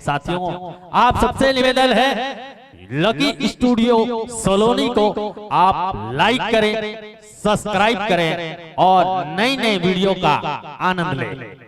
साथियों आप सबसे निवेदन है लकी स्टूडियो सलोनी को आप लाइक करें, सब्सक्राइब करें और नई नई वीडियो का आनंद लें।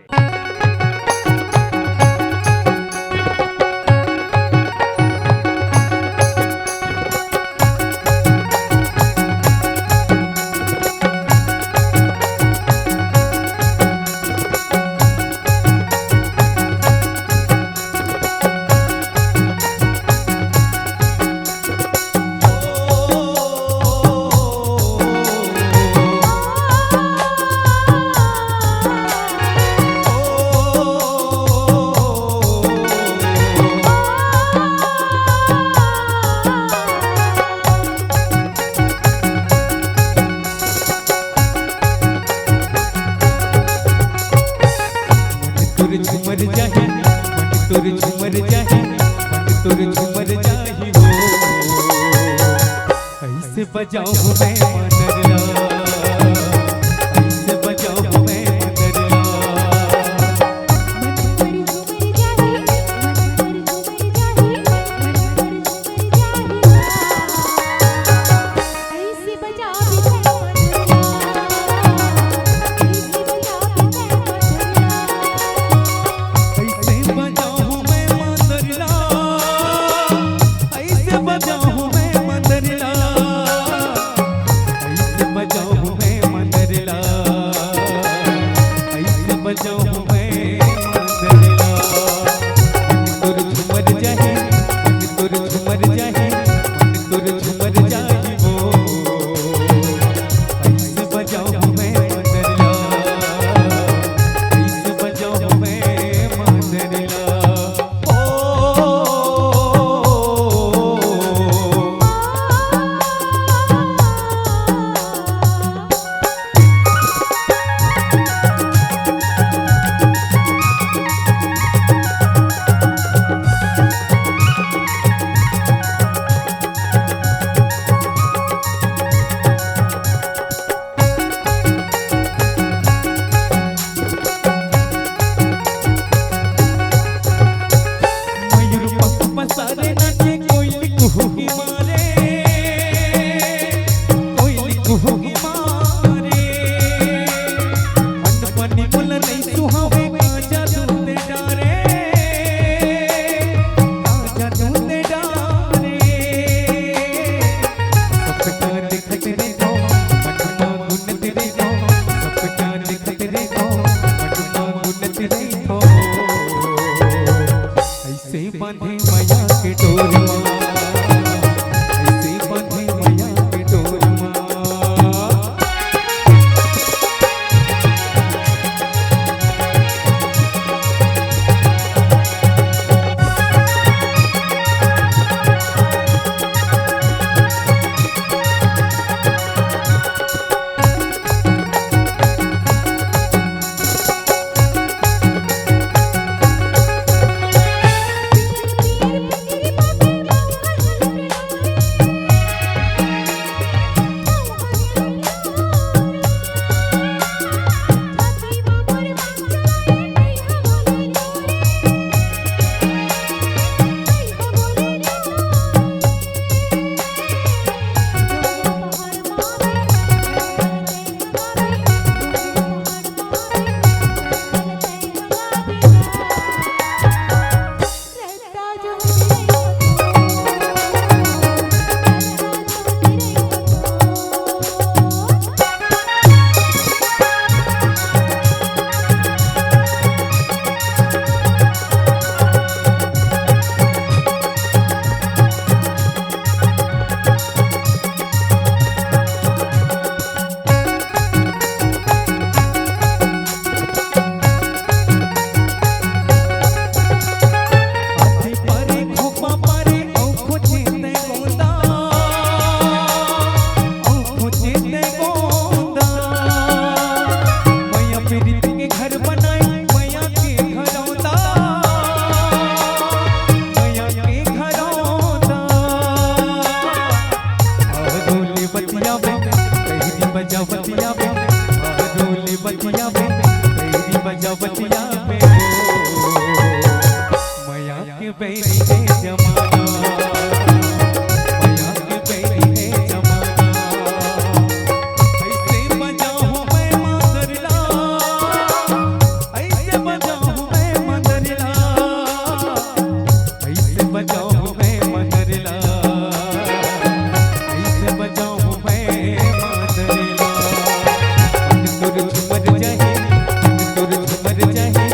झूमर जाही तोर झूमर जाही तोर झूमर जाही हो ऐसे बजाऊं मैं मनरला ऐसे बजाऊं मैं मनरला बतिया में मैया के बैरी है जमाना, माया के बैरी है जमाना। ऐसे बजाऊं मैं मदरला, ऐसे बजाऊं मैं मदरला, ऐसे बजाऊं मैं मदरला, ऐसे बजाऊं मैं मदरला। तुर झुमर जाहे, तुर झुमर जाहे,